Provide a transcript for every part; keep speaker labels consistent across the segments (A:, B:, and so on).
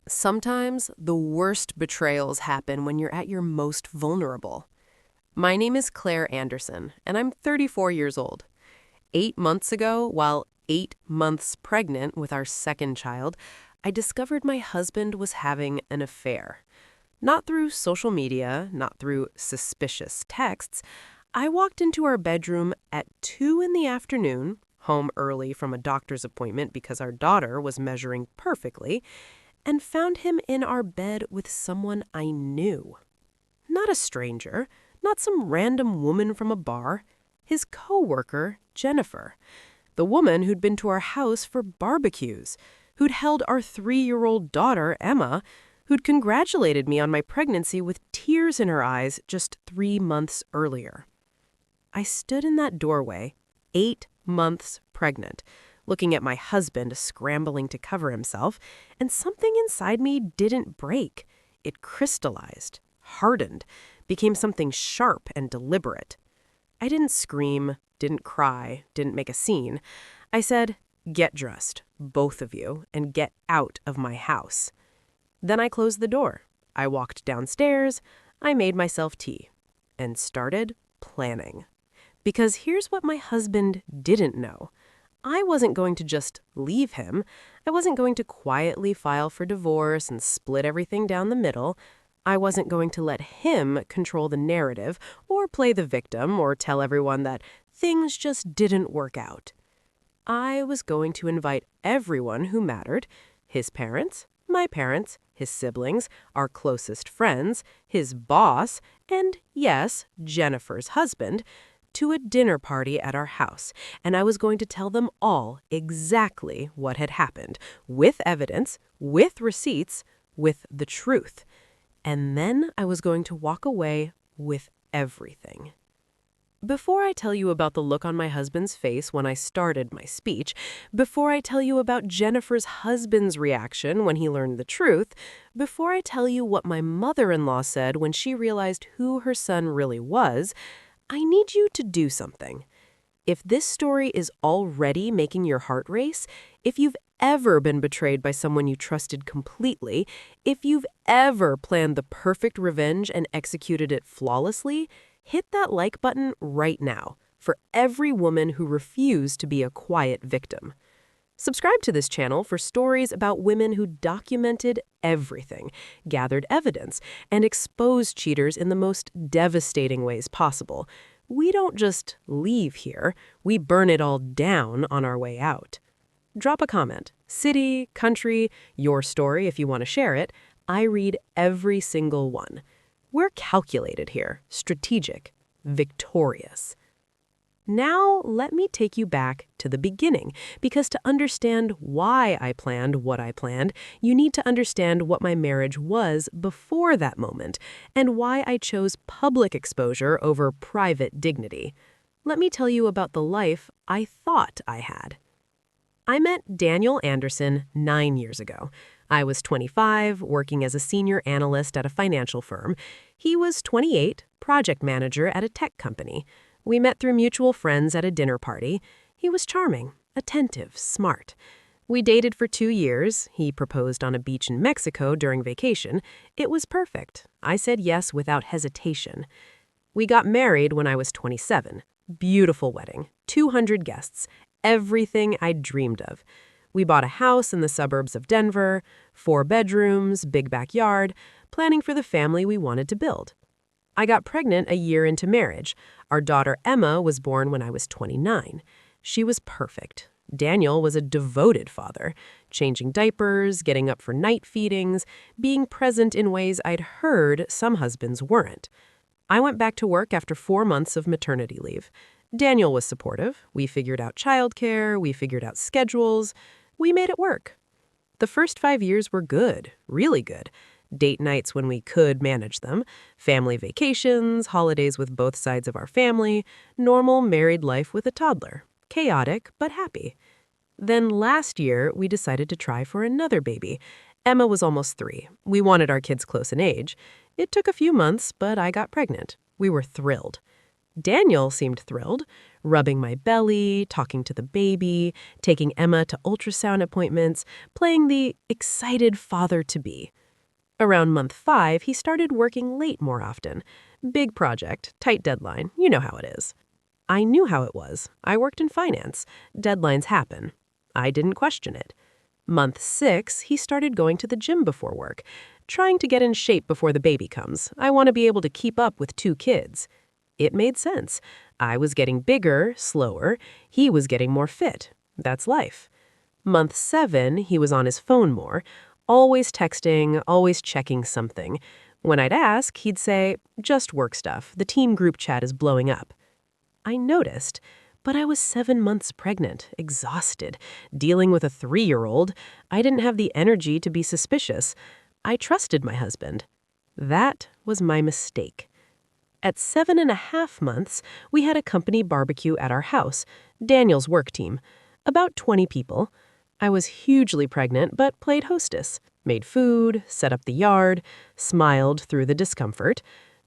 A: Sometimes the worst betrayals happen when you're at your most vulnerable. My name is Claire Anderson, and I'm 34 years old. 8 months ago, while 8 months pregnant with our second child, I discovered my husband was having an affair. Not through social media, not through suspicious texts. I walked into our bedroom at 2 in the afternoon, home early from a doctor's appointment because our daughter was measuring perfectly, and found him in our bed with someone I knew. Not a stranger, not some random woman from a bar, his coworker, Jennifer, the woman who'd been to our house for barbecues, who'd held our 3-year-old daughter, Emma, who'd congratulated me on my pregnancy with tears in her eyes just 3 months earlier. I stood in that doorway, 8 months pregnant, looking at my husband scrambling to cover himself, and something inside me didn't break. It crystallized, hardened, became something sharp and deliberate. I didn't scream, didn't cry, didn't make a scene. I said, "Get dressed, both of you, and get out of my house." Then I closed the door. I walked downstairs, I made myself tea, and started planning. Because here's what my husband didn't know. I wasn't going to just leave him. I wasn't going to quietly file for divorce and split everything down the middle. I wasn't going to let him control the narrative or play the victim or tell everyone that things just didn't work out. I was going to invite everyone who mattered, his parents, my parents, his siblings, our closest friends, his boss, and yes, Jennifer's husband, to a dinner party at our house, and I was going to tell them all exactly what had happened, with evidence, with receipts, with the truth. And then I was going to walk away with everything. Before I tell you about the look on my husband's face when I started my speech, before I tell you about Jennifer's husband's reaction when he learned the truth, before I tell you what my mother-in-law said when she realized who her son really was, I need you to do something. If this story is already making your heart race, if you've ever been betrayed by someone you trusted completely, if you've ever planned the perfect revenge and executed it flawlessly, hit that like button right now for every woman who refused to be a quiet victim. Subscribe to this channel for stories about women who documented everything, gathered evidence, and exposed cheaters in the most devastating ways possible. We don't just leave here, we burn it all down on our way out. Drop a comment. City, country, your story if you want to share it. I read every single one. We're calculated here, strategic, victorious. Now, let me take you back to the beginning, because to understand why I planned what I planned, you need to understand what my marriage was before that moment, and why I chose public exposure over private dignity. Let me tell you about the life I thought I had. I met Daniel Anderson 9 years ago. I was 25, working as a senior analyst at a financial firm. He was 28, project manager at a tech company. We met through mutual friends at a dinner party. He was charming, attentive, smart. We dated for 2 years. He proposed on a beach in Mexico during vacation. It was perfect. I said yes without hesitation. We got married when I was 27. Beautiful wedding, 200 guests, everything I dreamed of. We bought a house in the suburbs of Denver, 4 bedrooms, big backyard, planning for the family we wanted to build. I got pregnant a year into marriage. Our daughter Emma was born when I was 29. She was perfect. Daniel was a devoted father, changing diapers, getting up for night feedings, being present in ways I'd heard some husbands weren't. I went back to work after 4 months of maternity leave. Daniel was supportive. We figured out childcare, we figured out schedules. We made it work. The first 5 years were good, really good. Date nights when we could manage them, family vacations, holidays with both sides of our family, normal married life with a toddler. Chaotic, but happy. Then last year, we decided to try for another baby. Emma was almost 3. We wanted our kids close in age. It took a few months, but I got pregnant. We were thrilled. Daniel seemed thrilled. rubbing my belly, talking to the baby, taking Emma to ultrasound appointments, playing the excited father-to-be. Around month 5, he started working late more often. Big project, tight deadline, you know how it is. I knew how it was. I worked in finance. Deadlines happen. I didn't question it. Month 6, he started going to the gym before work, trying to get in shape before the baby comes. I want to be able to keep up with 2 kids. It made sense. I was getting bigger, slower. He was getting more fit. That's life. Month 7, he was on his phone more, always texting, always checking something. When I'd ask, he'd say, "Just work stuff. The team group chat is blowing up." I noticed, but I was 7 months pregnant, exhausted, dealing with a 3-year-old. I didn't have the energy to be suspicious. I trusted my husband. That was my mistake. At 7.5 months, we had a company barbecue at our house, Daniel's work team. About 20 people. I was hugely pregnant, but played hostess, made food, set up the yard, smiled through the discomfort.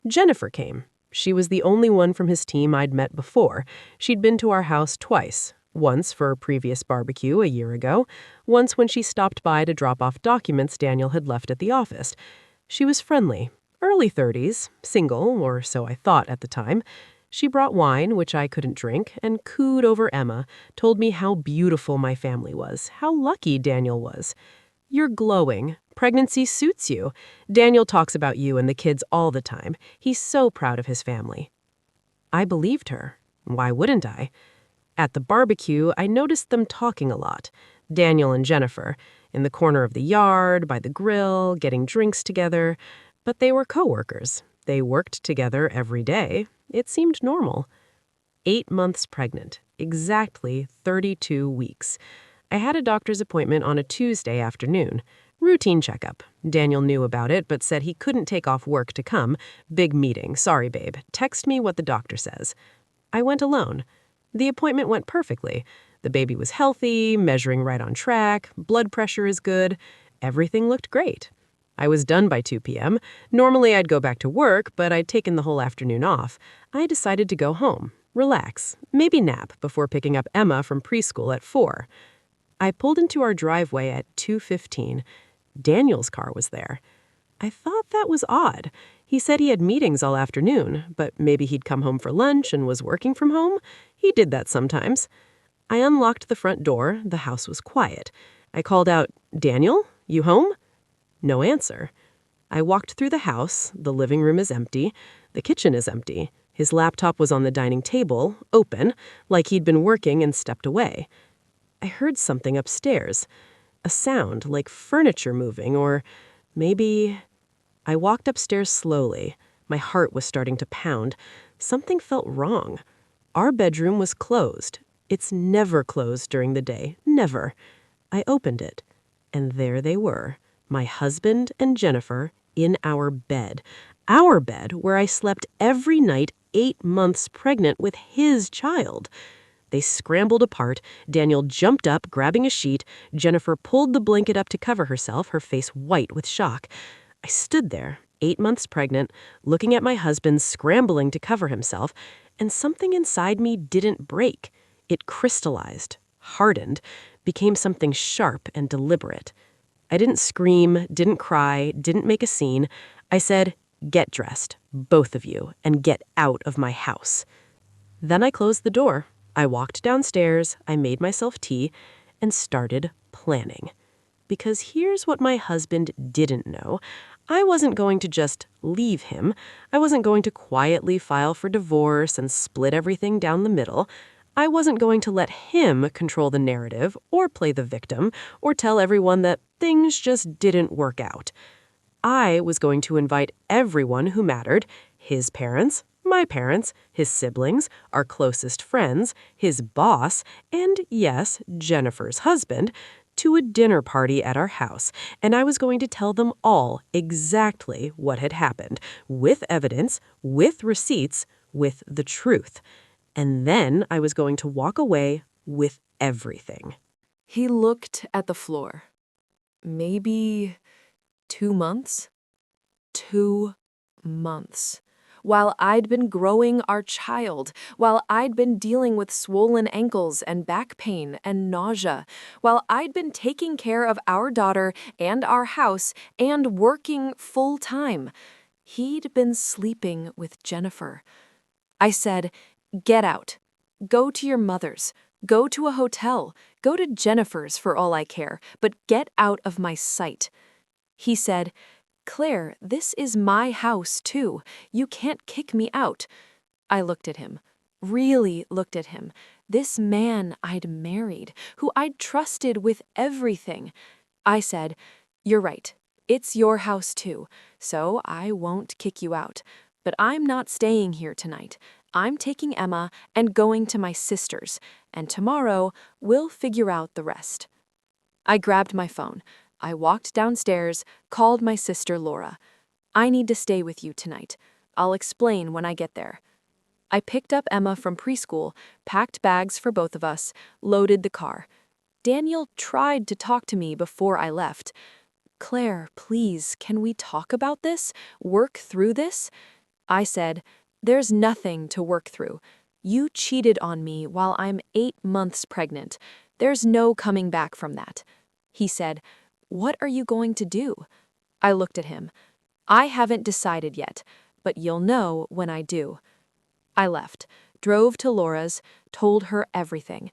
A: Jennifer came. She was the only one from his team I'd met before. She'd been to our house twice, once for a previous barbecue a year ago, once when she stopped by to drop off documents Daniel had left at the office. She was friendly, early 30s, single, or so I thought at the time. She brought wine, which I couldn't drink, and cooed over Emma, told me how beautiful my family was, how lucky Daniel was. "You're glowing. Pregnancy suits you. Daniel talks about you and the kids all the time. He's so proud of his family." I believed her. Why wouldn't I? At the barbecue, I noticed them talking a lot. Daniel and Jennifer, in the corner of the yard, by the grill, getting drinks together. But they were coworkers. They worked together every day. It seemed normal. 8 months pregnant, exactly 32 weeks. I had a doctor's appointment on a Tuesday afternoon. Routine checkup. Daniel knew about it, but said he couldn't take off work to come. Big meeting. Sorry, babe. Text me what the doctor says. I went alone. The appointment went perfectly. The baby was healthy, measuring right on track, blood pressure is good. Everything looked great. I was done by 2 p.m. Normally I'd go back to work, but I'd taken the whole afternoon off. I decided to go home, relax, maybe nap before picking up Emma from preschool at 4. I pulled into our driveway at 2:15. Daniel's car was there. I thought that was odd. He said he had meetings all afternoon, but maybe he'd come home for lunch and was working from home? He did that sometimes. I unlocked the front door. The house was quiet. I called out, "Daniel, you home?" No answer. I walked through the house. The living room is empty. The kitchen is empty. His laptop was on the dining table, open, like he'd been working and stepped away. I heard something upstairs. A sound like furniture moving, or maybe... I walked upstairs slowly. My heart was starting to pound. Something felt wrong. Our bedroom was closed. It's never closed during the day. Never. I opened it. And there they were. My husband and Jennifer in our bed. Our bed where I slept every night 8 months pregnant with his child. They scrambled apart. Daniel jumped up, grabbing a sheet. Jennifer pulled the blanket up to cover herself, her face white with shock. I stood there, 8 months pregnant, looking at my husband scrambling to cover himself, and something inside me didn't break. It crystallized, hardened, became something sharp and deliberate. I didn't scream, didn't cry, didn't make a scene. I said, "Get dressed, both of you, and get out of my house." Then I closed the door. I walked downstairs, I made myself tea, and started planning. Because here's what my husband didn't know. I wasn't going to just leave him. I wasn't going to quietly file for divorce and split everything down the middle. I wasn't going to let him control the narrative or play the victim or tell everyone that things just didn't work out. I was going to invite everyone who mattered, his parents, my parents, his siblings, our closest friends, his boss, and yes, Jennifer's husband, to a dinner party at our house, and I was going to tell them all exactly what had happened, with evidence, with receipts, with the truth. And then I was going to walk away with everything.
B: He looked at the floor. Maybe 2 months? 2 months. while I'd been growing our child, while I'd been dealing with swollen ankles and back pain and nausea, while I'd been taking care of our daughter and our house and working full time. He'd been sleeping with Jennifer. I said, "Get out. Go to your mother's. Go to a hotel. Go to Jennifer's for all I care, but get out of my sight." He said, "Claire, this is my house too. You can't kick me out." I looked at him, really looked at him, this man I'd married, who I'd trusted with everything. I said, "You're right. It's your house too, so I won't kick you out. But I'm not staying here tonight. I'm taking Emma and going to my sister's, and tomorrow we'll figure out the rest." I grabbed my phone. I walked downstairs, called my sister Laura. "I need to stay with you tonight. I'll explain when I get there." I picked up Emma from preschool, packed bags for both of us, loaded the car. Daniel tried to talk to me before I left. "Claire, please, can we talk about this? Work through this?" I said, "There's nothing to work through. You cheated on me while I'm 8 months pregnant. There's no coming back from that." He said, "What are you going to do?" I looked at him. "I haven't decided yet, but you'll know when I do." I left, drove to Laura's, told her everything.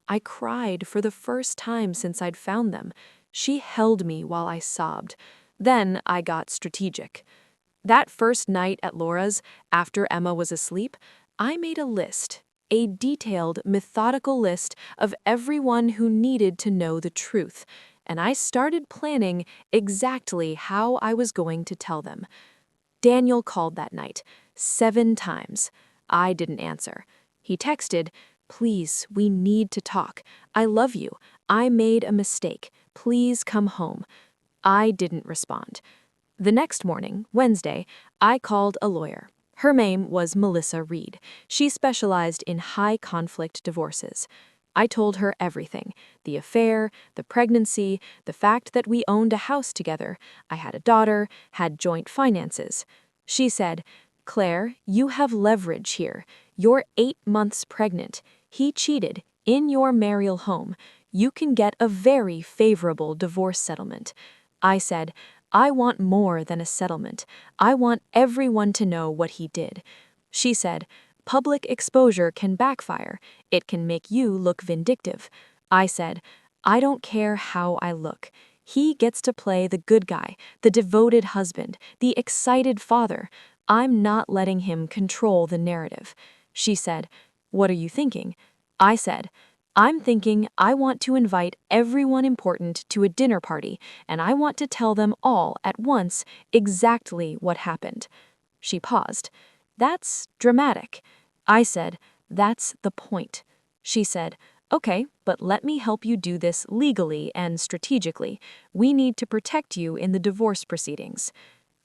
B: I cried for the first time since I'd found them. She held me while I sobbed. Then I got strategic. That first night at Laura's, after Emma was asleep, I made a list, a detailed, methodical list of everyone who needed to know the truth, and I started planning exactly how I was going to tell them. Daniel called that night, 7 times. I didn't answer. He texted, "Please, we need to talk. I love you. I made a mistake. Please come home." I didn't respond. The next morning, Wednesday, I called a lawyer. Her name was Melissa Reed. She specialized in high-conflict divorces. I told her everything: the affair, the pregnancy, the fact that we owned a house together, I had a daughter, had joint finances. She said, "Claire, you have leverage here. You're 8 months pregnant. He cheated in your marital home. You can get a very favorable divorce settlement." I said, "I want more than a settlement. I want everyone to know what he did." She said, "Public exposure can backfire. It can make you look vindictive." I said, "I don't care how I look. He gets to play the good guy, the devoted husband, the excited father. I'm not letting him control the narrative." She said, "What are you thinking?" I said, "I'm thinking I want to invite everyone important to a dinner party, and I want to tell them all at once exactly what happened." She paused. "That's dramatic." I said, "That's the point." She said, "Okay, but let me help you do this legally and strategically. We need to protect you in the divorce proceedings."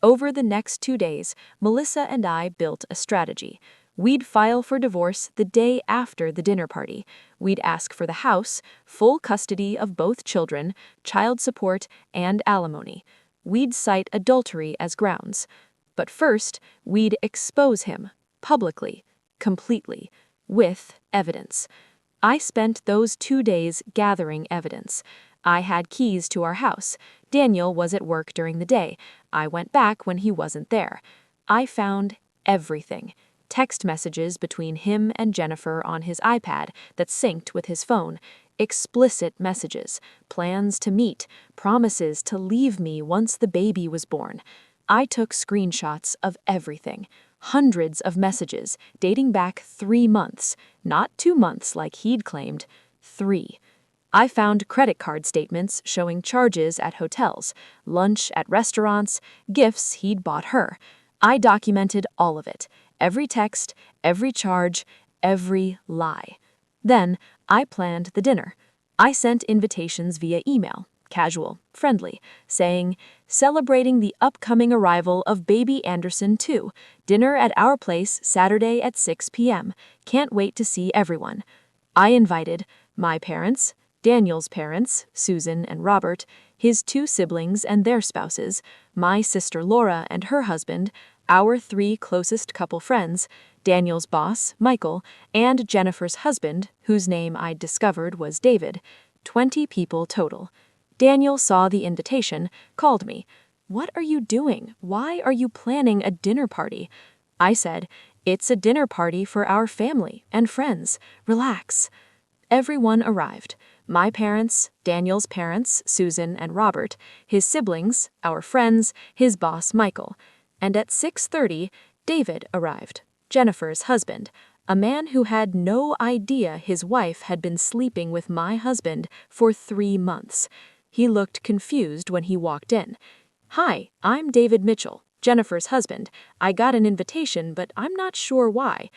B: Over the next 2 days, Melissa and I built a strategy. We'd file for divorce the day after the dinner party. We'd ask for the house, full custody of both children, child support, and alimony. We'd cite adultery as grounds. But first, we'd expose him, publicly, completely, with evidence. I spent those 2 days gathering evidence. I had keys to our house. Daniel was at work during the day. I went back when he wasn't there. I found everything. Text messages between him and Jennifer on his iPad that synced with his phone, explicit messages, plans to meet, promises to leave me once the baby was born. I took screenshots of everything, hundreds of messages dating back 3 months, not 2 months like he'd claimed, 3. I found credit card statements showing charges at hotels, lunch at restaurants, gifts he'd bought her. I documented all of it, every text, every charge, every lie. Then I planned the dinner. I sent invitations via email, casual, friendly, saying, "Celebrating the upcoming arrival of baby Anderson 2. Dinner at our place Saturday at 6 p.m. Can't wait to see everyone." I invited my parents, Daniel's parents, Susan and Robert, his 2 siblings and their spouses, my sister Laura and her husband, our 3 closest couple friends, Daniel's boss, Michael, and Jennifer's husband, whose name I'd discovered was David. 20 people total. Daniel saw the invitation, called me. "What are you doing? Why are you planning a dinner party?" I said, "It's a dinner party for our family and friends. Relax." Everyone arrived. My parents, Daniel's parents, Susan and Robert, his siblings, our friends, his boss, Michael. And at 6:30, David arrived, Jennifer's husband, a man who had no idea his wife had been sleeping with my husband for 3 months. He looked confused when he walked in. "Hi, I'm David Mitchell, Jennifer's husband. I got an invitation, but I'm not sure why."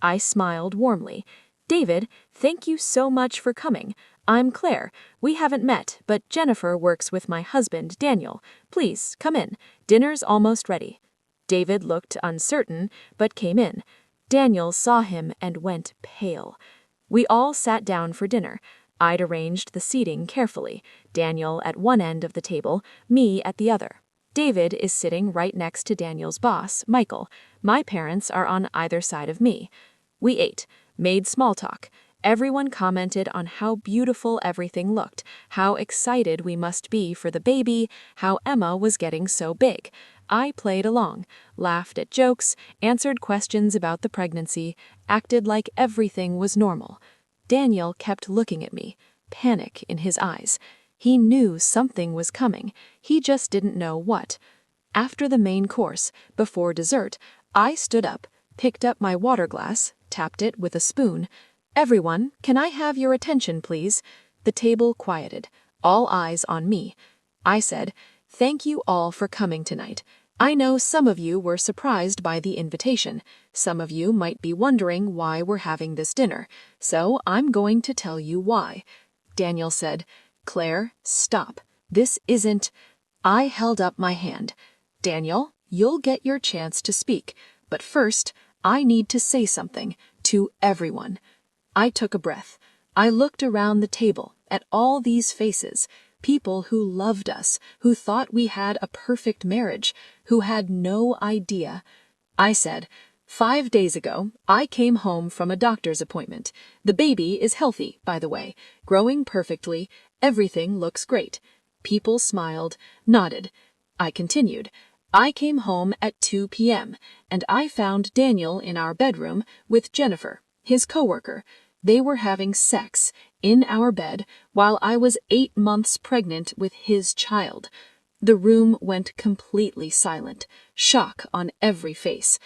B: I smiled warmly. "David, thank you so much for coming. I'm Claire. We haven't met, but Jennifer works with my husband, Daniel. Please, come in. Dinner's almost ready." David looked uncertain, but came in. Daniel saw him and went pale. We all sat down for dinner. I'd arranged the seating carefully. Daniel at one end of the table, me at the other. David is sitting right next to Daniel's boss, Michael. My parents are on either side of me. We ate, made small talk. Everyone commented on how beautiful everything looked, how excited we must be for the baby, how Emma was getting so big. I played along, laughed at jokes, answered questions about the pregnancy, acted like everything was normal. Daniel kept looking at me, panic in his eyes. He knew something was coming, he just didn't know what. After the main course, before dessert, I stood up, picked up my water glass, tapped it with a spoon. "Everyone, can I have your attention, please?" The table quieted, all eyes on me. I said, "Thank you all for coming tonight. I know some of you were surprised by the invitation. Some of you might be wondering why we're having this dinner, so I'm going to tell you why." Daniel said, "Claire, stop. This isn't—" I held up my hand. "Daniel, you'll get your chance to speak, but first, I need to say something to everyone." I took a breath. I looked around the table at all these faces, people who loved us, who thought we had a perfect marriage, who had no idea. I said, 5 days ago, I came home from a doctor's appointment. The baby is healthy, by the way, growing perfectly. Everything looks great." People smiled, nodded. I continued. "I came home at 2 p.m., and I found Daniel in our bedroom with Jennifer, his coworker. They were having sex in our bed while I was 8 months pregnant with his child." The room went completely silent, shock on every face.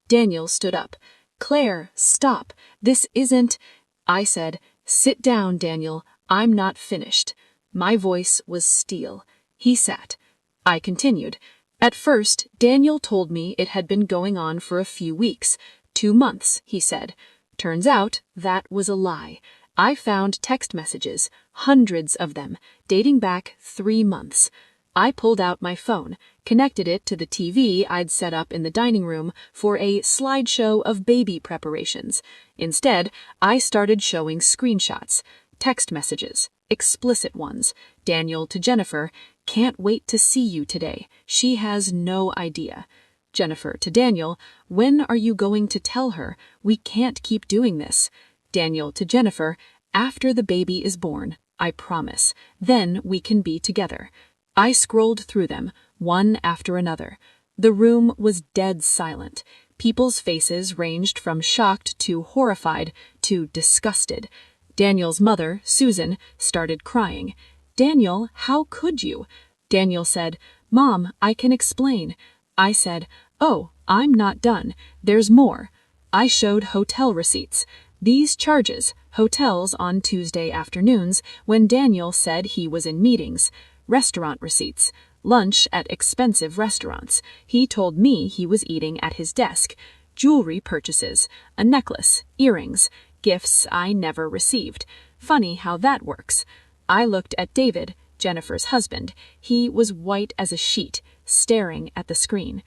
B: Daniel stood up. "Claire, stop. This isn't—" I said, "Sit down, Daniel. I'm not finished." My voice was steel. He sat. I continued. "At first, Daniel told me it had been going on for a few weeks. 2 months, he said. Turns out that was a lie. I found text messages, hundreds of them, dating back 3 months. I pulled out my phone, connected it to the TV I'd set up in the dining room for a slideshow of baby preparations. Instead, I started showing screenshots, text messages, explicit ones. Daniel to Jennifer, "Can't wait to see you today. She has no idea." Jennifer to Daniel, "When are you going to tell her? We can't keep doing this." Daniel to Jennifer, "After the baby is born, I promise. Then we can be together." I scrolled through them, one after another. The room was dead silent. People's faces ranged from shocked to horrified to disgusted. Daniel's mother, Susan, started crying. "Daniel, how could you?" Daniel said, "Mom, I can explain." I said, "Oh, I'm not done. There's more." I showed hotel receipts. These charges, hotels on Tuesday afternoons when Daniel said he was in meetings. Restaurant receipts, lunch at expensive restaurants. He told me he was eating at his desk. Jewelry purchases, a necklace, earrings, gifts I never received. Funny how that works. I looked at David, Jennifer's husband. He was white as a sheet, staring at the screen.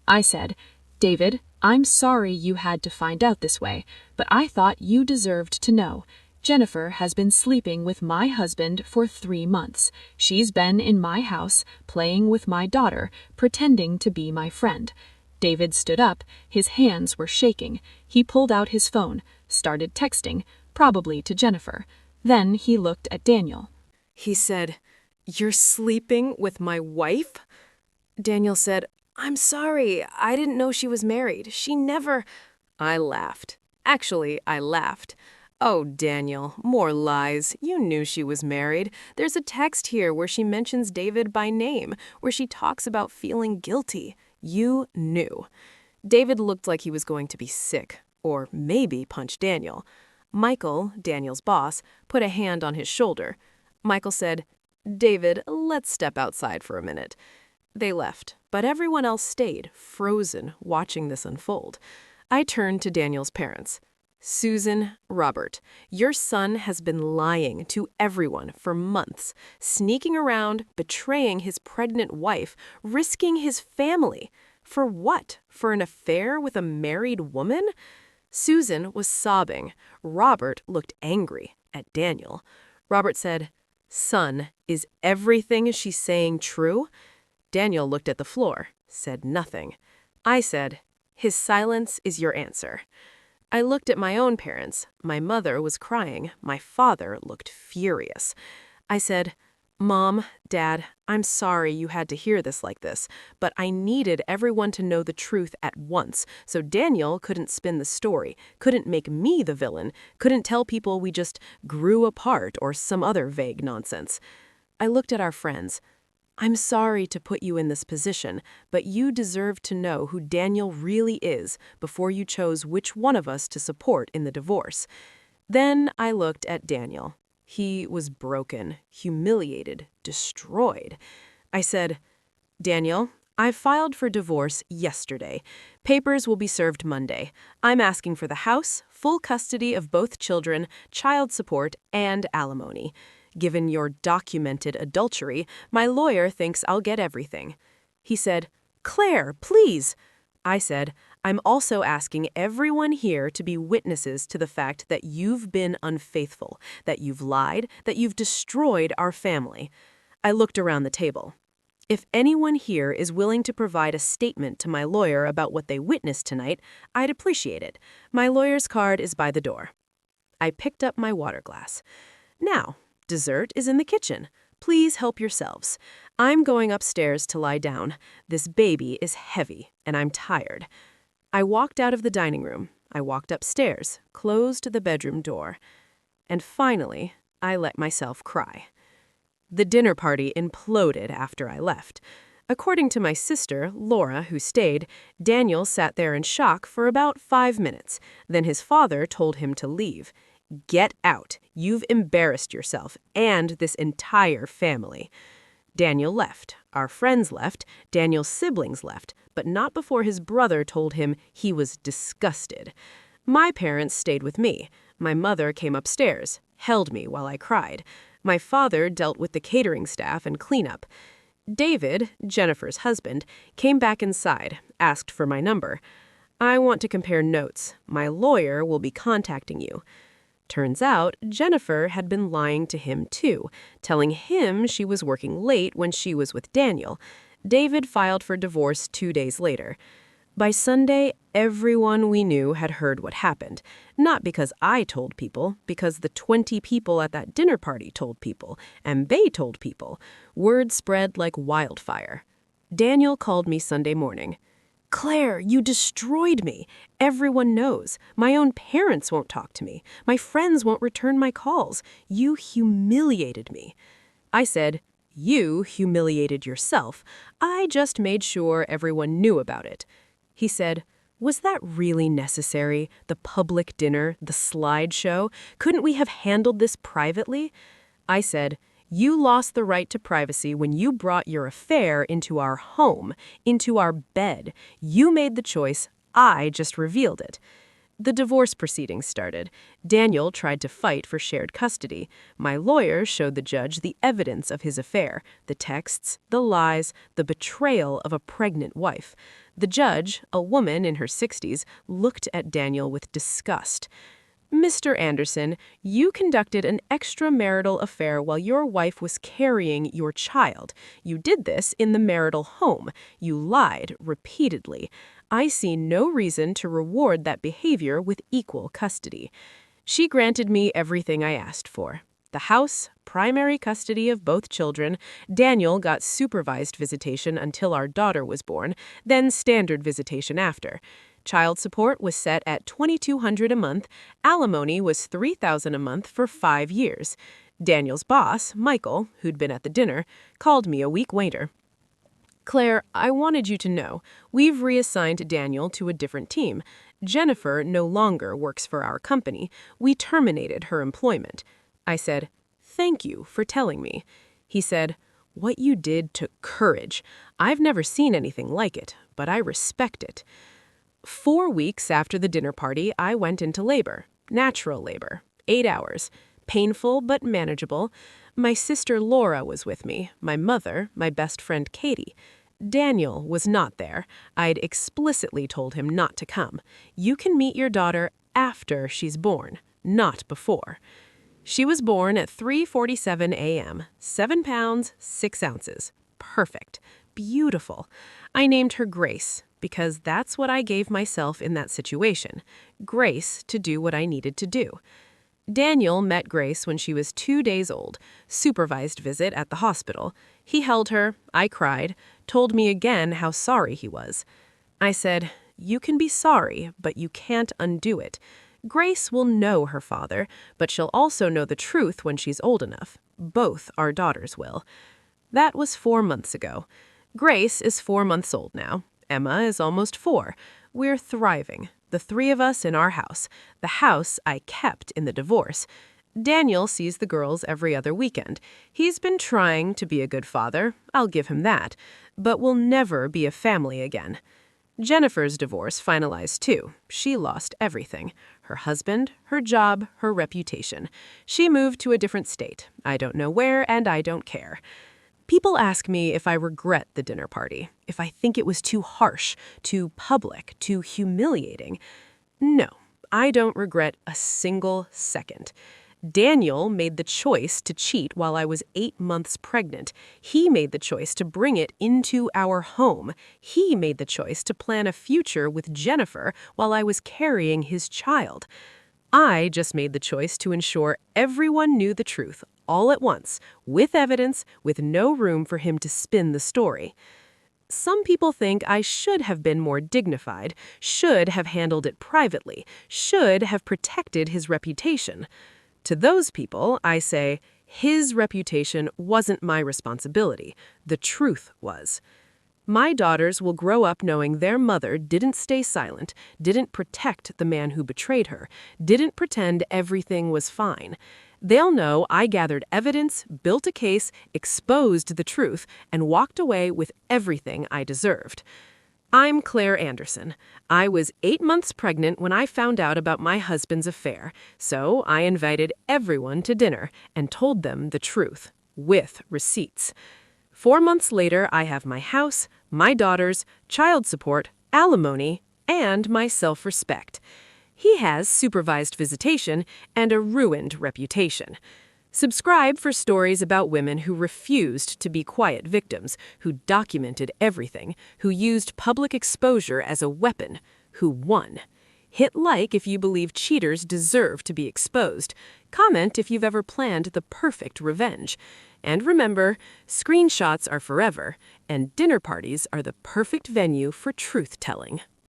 B: I said, "David, I'm sorry you had to find out this way, but I thought you deserved to know. Jennifer has been sleeping with my husband for 3 months. She's been in my house, playing with my daughter, pretending to be my friend. David stood up. His hands were shaking. He pulled out his phone, started texting, probably to Jennifer. Then he looked at Daniel.
A: He said, "You're sleeping with my wife?" Daniel said, "I'm sorry. I didn't know she was married. She never—" I laughed. Actually, I laughed. "Oh, Daniel, more lies. You knew she was married. There's a text here where she mentions David by name, where she talks about feeling guilty. You knew." David looked like he was going to be sick, or maybe punch Daniel. Michael, Daniel's boss, put a hand on his shoulder. Michael said, "David, let's step outside for a minute." They left, but everyone else stayed, frozen, watching this unfold. I turned to Daniel's parents. "Susan, Robert, your son has been lying to everyone for months, sneaking around, betraying his pregnant wife, risking his family. For what? For an affair with a married woman?" Susan was sobbing. Robert looked angry at Daniel. Robert said, "Son, is everything she's saying true?" Daniel looked at the floor, said nothing. I said, "His silence is your answer." I looked at my own parents. My mother was crying. My father looked furious. I said, "Mom, Dad, I'm sorry you had to hear this like this, but I needed everyone to know the truth at once, so Daniel couldn't spin the story, couldn't make me the villain, couldn't tell people we just grew apart or some other vague nonsense." I looked at our friends. "I'm sorry to put you in this position, but you deserve to know who Daniel really is before you chose which one of us to support in the divorce." Then I looked at Daniel. He was broken, humiliated, destroyed. I said, "Daniel, I filed for divorce yesterday. Papers will be served Monday. I'm asking for the house, full custody of both children, child support, and alimony. Given your documented adultery, my lawyer thinks I'll get everything." He said, "Claire, please." I said, "I'm also asking everyone here to be witnesses to the fact that you've been unfaithful, that you've lied, that you've destroyed our family." I looked around the table. "If anyone here is willing to provide a statement to my lawyer about what they witnessed tonight, I'd appreciate it. My lawyer's card is by the door." I picked up my water glass. "Now, dessert is in the kitchen. Please help yourselves. I'm going upstairs to lie down. This baby is heavy, and I'm tired." I walked out of the dining room. I walked upstairs, closed the bedroom door. And finally, I let myself cry. The dinner party imploded after I left. According to my sister, Laura, who stayed, Daniel sat there in shock for about 5 minutes. Then his father told him to leave. "Get out. You've embarrassed yourself and this entire family." Daniel left. Our friends left. Daniel's siblings left, but not before his brother told him he was disgusted. My parents stayed with me. My mother came upstairs, held me while I cried. My father dealt with the catering staff and cleanup. David, Jennifer's husband, came back inside, asked for my number. "I want to compare notes. My lawyer will be contacting you." Turns out, Jennifer had been lying to him too, telling him she was working late when she was with Daniel. David filed for divorce 2 days later. By Sunday, everyone we knew had heard what happened. Not because I told people, because the 20 people at that dinner party told people, and they told people. Word spread like wildfire. Daniel called me Sunday morning. "Claire, you destroyed me. Everyone knows. My own parents won't talk to me. My friends won't return my calls. You humiliated me." I said, "You humiliated yourself. I just made sure everyone knew about it." He said, "Was that really necessary? The public dinner, the slideshow? Couldn't we have handled this privately?" I said, "You lost the right to privacy when you brought your affair into our home, into our bed. You made the choice. I just revealed it." The divorce proceedings started. Daniel tried to fight for shared custody. My lawyer showed the judge the evidence of his affair, the texts, the lies, the betrayal of a pregnant wife. The judge, a woman in her 60s, looked at Daniel with disgust. Mr. Anderson, you conducted an extramarital affair while your wife was carrying your child. You did this in the marital home. You lied repeatedly. I see no reason to reward that behavior with equal custody. She granted me everything I asked for. The house, primary custody of both children. Daniel got supervised visitation until our daughter was born, then standard visitation after. Child support was set at $2,200 a month. Alimony was $3,000 a month for 5 years. Daniel's boss, Michael, who'd been at the dinner, called me a week later. Claire, I wanted you to know, we've reassigned Daniel to a different team. Jennifer no longer works for our company. We terminated her employment. I said, "Thank you for telling me." He said, "What you did took courage. I've never seen anything like it, but I respect it." 4 weeks after the dinner party, I went into labor. Natural labor. 8 hours. Painful but manageable. My sister Laura was with me, my mother, my best friend Katie. Daniel was not there. I'd explicitly told him not to come. You can meet your daughter after she's born, not before. She was born at 3:47 a.m., 7 pounds, 6 ounces. Perfect. Beautiful. I named her Grace because that's what I gave myself in that situation. Grace to do what I needed to do. Daniel met Grace when she was 2 days old, supervised visit at the hospital. He held her, I cried, told me again how sorry he was. I said, "You can be sorry, but you can't undo it. Grace will know her father, but she'll also know the truth when she's old enough. Both our daughters will." That was 4 months ago. Grace is 4 months old now. Emma is almost 4. We're thriving, the 3 of us in our house, the house I kept in the divorce. Daniel sees the girls every other weekend. He's been trying to be a good father, I'll give him that, but we'll never be a family again. Jennifer's divorce finalized too. She lost everything. Her husband, her job, her reputation. She moved to a different state. I don't know where, and I don't care. People ask me if I regret the dinner party, if I think it was too harsh, too public, too humiliating. No, I don't regret a single second. Daniel made the choice to cheat while I was 8 months pregnant. He made the choice to bring it into our home. He made the choice to plan a future with Jennifer while I was carrying his child. I just made the choice to ensure everyone knew the truth all at once, with evidence, with no room for him to spin the story. Some people think I should have been more dignified, should have handled it privately, should have protected his reputation. To those people, I say, his reputation wasn't my responsibility. The truth was. My daughters will grow up knowing their mother didn't stay silent, didn't protect the man who betrayed her, didn't pretend everything was fine. They'll know I gathered evidence, built a case, exposed the truth, and walked away with everything I deserved. I'm Claire Anderson. I was 8 months pregnant when I found out about my husband's affair, so I invited everyone to dinner and told them the truth, with receipts. 4 months later, I have my house, my daughters, child support, alimony, and my self-respect. He has supervised visitation and a ruined reputation. Subscribe for stories about women who refused to be quiet victims, who documented everything, who used public exposure as a weapon, who won. Hit like if you believe cheaters deserve to be exposed. Comment if you've ever planned the perfect revenge. And remember, screenshots are forever, and dinner parties are the perfect venue for truth-telling.